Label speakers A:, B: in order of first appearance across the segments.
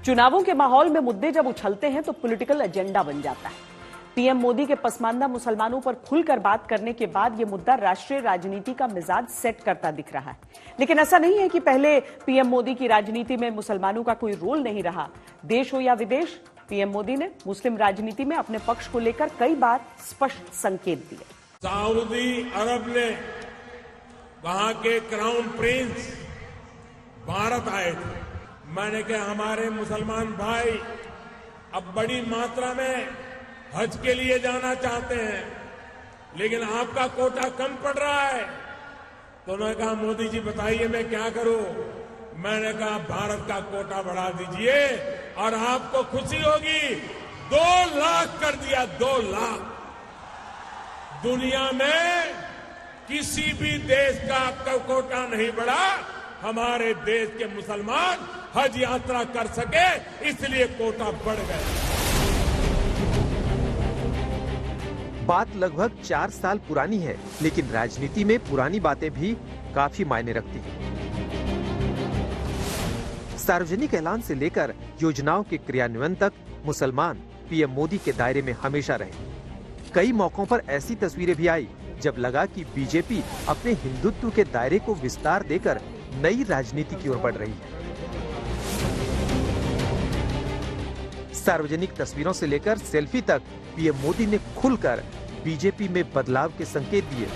A: चुनावों के माहौल में मुद्दे जब उछलते हैं तो पॉलिटिकल एजेंडा बन जाता है। पीएम मोदी के पसमानदा मुसलमानों पर खुलकर बात करने के बाद यह मुद्दा राष्ट्रीय राजनीति का मिजाज सेट करता दिख रहा है। लेकिन ऐसा नहीं है कि पहले पीएम मोदी की राजनीति में मुसलमानों का कोई रोल नहीं रहा। देश हो या विदेश, पीएम मोदी ने मुस्लिम राजनीति में अपने पक्ष को लेकर कई बार स्पष्ट संकेत दिए।
B: सऊदी अरब ने वहां के क्राउन प्रिंस भारत आए थे। मैंने कहा हमारे मुसलमान भाई अब बड़ी मात्रा में हज के लिए जाना चाहते हैं, लेकिन आपका कोटा कम पड़ रहा है। तो उन्होंने कहा मोदी जी बताइए मैं क्या करूं। मैंने कहा भारत का कोटा बढ़ा दीजिए और आपको खुशी होगी। 2 लाख कर दिया, 2 लाख। दुनिया में किसी भी देश का कोटा नहीं बढ़ा, हमारे देश के मुसलमान हज यात्रा कर सके इसलिए कोटा बढ़ गया।
C: बात लगभग 4 साल पुरानी है, लेकिन राजनीति में पुरानी बातें भी काफी मायने रखती हैं। सार्वजनिक ऐलान से लेकर योजनाओं के क्रियान्वयन तक मुसलमान पीएम मोदी के दायरे में हमेशा रहे। कई मौकों पर ऐसी तस्वीरें भी आई जब लगा कि बीजेपी अपने हिंदुत्व के दायरे को विस्तार देकर नई राजनीति की ओर बढ़ रही है। सार्वजनिक तस्वीरों से लेकर सेल्फी तक पीएम मोदी ने खुलकर बीजेपी में बदलाव के संकेत दिए।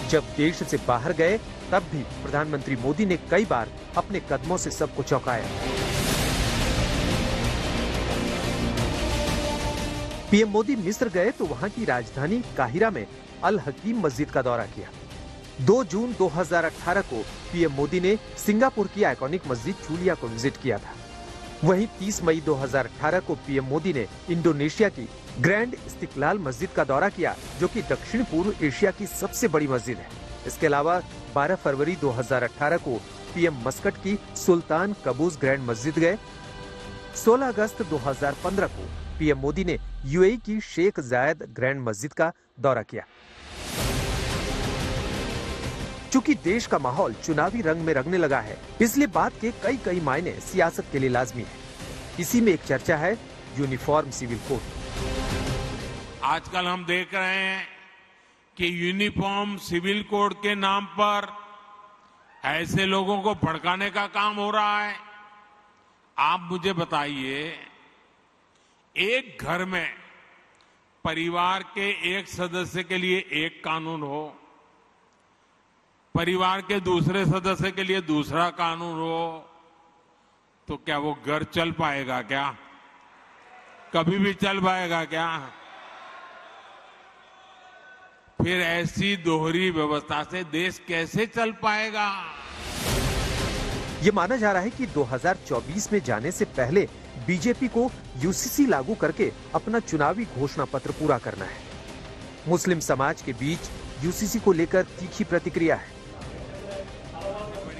C: जब देश से बाहर गए तब भी प्रधानमंत्री मोदी ने कई बार अपने कदमों से सबको चौंकाया। पीएम मोदी मिस्र गए तो वहां की राजधानी काहिरा में अल हकीम मस्जिद का दौरा किया। 2 जून 2018 को पीएम मोदी ने सिंगापुर की आइकॉनिक मस्जिद चूलिया को विजिट किया था। वहीं 30 मई 2018 को पीएम मोदी ने इंडोनेशिया की ग्रैंड इस्तिकलाल मस्जिद का दौरा किया, जो कि दक्षिण पूर्व एशिया की सबसे बड़ी मस्जिद है। इसके अलावा 12 फरवरी 2018 को पीएम मस्कट की सुल्तान कबूस ग्रैंड मस्जिद गए। 16 अगस्त 2015 को पीएम मोदी ने यूएई की शेख जायद ग्रैंड मस्जिद का दौरा किया। चूंकि देश का माहौल चुनावी रंग में रंगने लगा है, इसलिए बात के कई मायने सियासत के लिए लाजमी है। इसी में एक चर्चा है यूनिफॉर्म सिविल कोड।
B: आजकल हम देख रहे हैं कि यूनिफॉर्म सिविल कोड के नाम पर ऐसे लोगों को भड़काने का काम हो रहा है। आप मुझे बताइए, एक घर में परिवार के एक सदस्य के लिए एक कानून हो, परिवार के दूसरे सदस्य के लिए दूसरा कानून हो, तो क्या वो घर चल पाएगा? क्या कभी भी चल पाएगा क्या? फिर ऐसी दोहरी व्यवस्था से देश कैसे चल पाएगा?
C: ये माना जा रहा है कि 2024 में जाने से पहले बीजेपी को यूसीसी लागू करके अपना चुनावी घोषणा पत्र पूरा करना है। मुस्लिम समाज के बीच यूसीसी को लेकर तीखी प्रतिक्रिया है।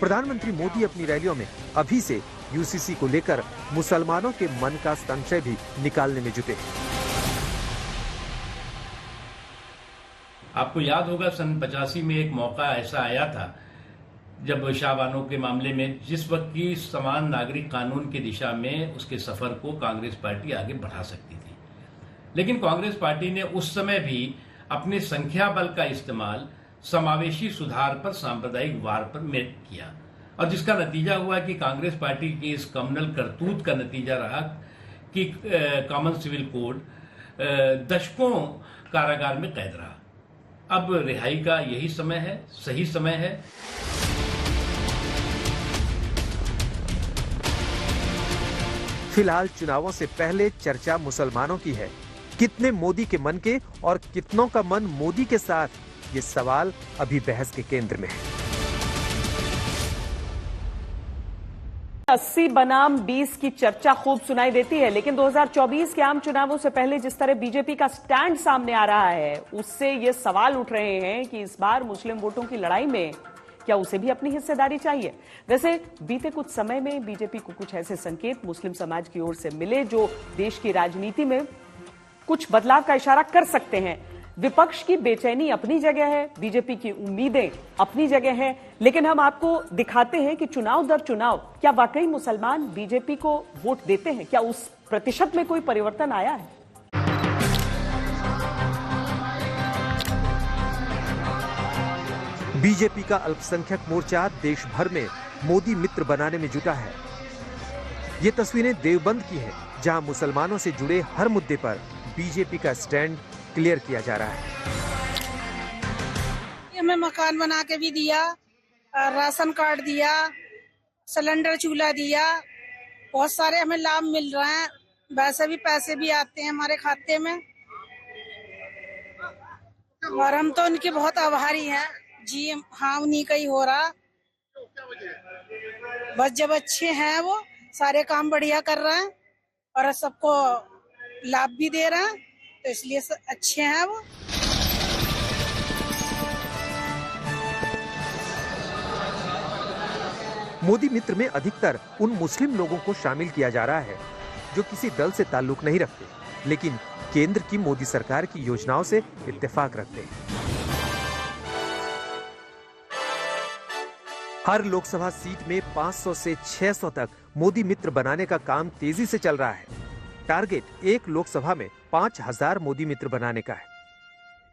C: प्रधानमंत्री मोदी अपनी रैलियों में अभी से यूसीसी को लेकर मुसलमानों के मन का संशय भी निकालने में जुटे हैं।
D: आपको याद होगा सन 85 में एक मौका ऐसा आया था जब शाहबानो के मामले में जिस वक्त की समान नागरिक कानून की दिशा में उसके सफर को कांग्रेस पार्टी आगे बढ़ा सकती थी, लेकिन कांग्रेस पार्टी ने उस समय भी अपने संख्या बल का इस्तेमाल समावेशी सुधार पर सांप्रदायिक वार पर किया, और जिसका नतीजा हुआ कि कांग्रेस पार्टी की इस कम्युनल करतूत का नतीजा रहा कि कॉमन सिविल कोड दशकों कारागार में कैद रहा। अब रिहाई का यही समय है, सही समय है।
C: फिलहाल चुनावों से पहले चर्चा मुसलमानों की है। कितने मोदी के मन के और कितनों का मन मोदी के साथ, ये सवाल अभी बहस के केंद्र में है।
A: 80 बनाम 20 की चर्चा खूब सुनाई देती है, लेकिन 2024 के आम चुनावों से पहले जिस तरह बीजेपी का स्टैंड सामने आ रहा है, उससे ये सवाल उठ रहे हैं कि इस बार मुस्लिम वोटों की लड़ाई में क्या उसे भी अपनी हिस्सेदारी चाहिए। वैसे बीते कुछ समय में बीजेपी को कुछ ऐसे संकेत मुस्लिम समाज की ओर से मिले जो देश की राजनीति में कुछ बदलाव का इशारा कर सकते हैं। विपक्ष की बेचैनी अपनी जगह है, बीजेपी की उम्मीदें अपनी जगह है, लेकिन हम आपको दिखाते हैं कि चुनाव दर चुनाव क्या वाकई मुसलमान बीजेपी को वोट देते हैं, क्या उस प्रतिशत में कोई परिवर्तन आया है।
C: बीजेपी का अल्पसंख्यक मोर्चा देश भर में मोदी मित्र बनाने में जुटा है। ये तस्वीरें देवबंद की हैं, जहां मुसलमानों से जुड़े हर मुद्दे पर बीजेपी का स्टैंड क्लियर किया जा रहा है।
E: हमें मकान बना के भी दिया, राशन कार्ड दिया, सिलेंडर चूल्हा दिया, बहुत सारे हमें लाभ मिल रहे हैं। वैसे भी पैसे भी आते हैं हमारे खाते में और हम तो उनके बहुत आभारी हैं जी। हाँ, उन्हीं का ही हो रहा। बस जब अच्छे हैं वो सारे काम बढ़िया कर रहे हैं और सबको लाभ भी दे रहे हैं, तो इसलिए अच्छे हैं वो।
C: मोदी मित्र में अधिकतर उन मुस्लिम लोगों को शामिल किया जा रहा है जो किसी दल से ताल्लुक नहीं रखते, लेकिन केंद्र की मोदी सरकार की योजनाओं से इत्तेफाक रखते हैं। हर लोकसभा सीट में 500 से 600 तक मोदी मित्र बनाने का काम तेजी से चल रहा है। टारगेट एक लोकसभा में 5000 मोदी मित्र बनाने का है।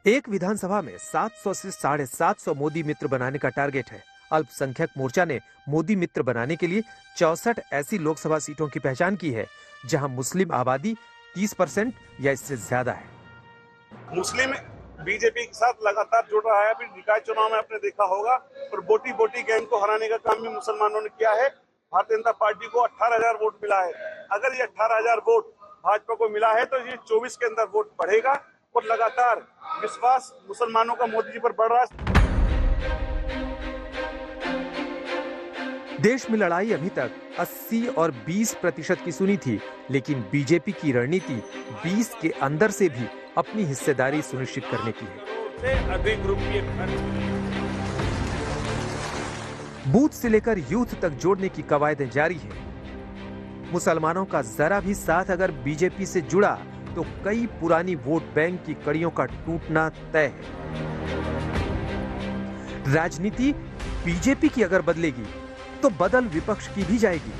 C: एक विधानसभा में 700 से 750 मोदी मित्र बनाने का टारगेट है। अल्पसंख्यक मोर्चा ने मोदी मित्र बनाने के लिए 64 ऐसी लोकसभा सीटों की पहचान की है जहां मुस्लिम आबादी 30% या इससे ज्यादा है।
F: मुस्लिम बीजेपी के साथ लगातार जुड़ रहा है। अभी निकाय चुनाव में आपने देखा होगा और बोटी गैंग को हराने का काम भी मुसलमानों ने किया है। भारतीय जनता पार्टी को 18,000 वोट मिला है। अगर ये 18,000 वोट भाजपा को मिला है तो ये 24 के अंदर वोट बढ़ेगा और लगातार विश्वास मुसलमानों का मोदी जी पर बढ़ रहा है।
C: देश में लड़ाई अभी तक 80 और 20% की सुनी थी, लेकिन बीजेपी की रणनीति 20 के अंदर से भी अपनी हिस्सेदारी सुनिश्चित करने की है।
B: अधिक रुपये खर्च,
C: बूथ से लेकर यूथ तक जोड़ने की कवायदें जारी है। मुसलमानों का जरा भी साथ अगर बीजेपी से जुड़ा तो कई पुरानी वोट बैंक की कड़ियों का टूटना तय है। राजनीति बीजेपी की अगर बदलेगी तो बदल विपक्ष की भी जाएगी।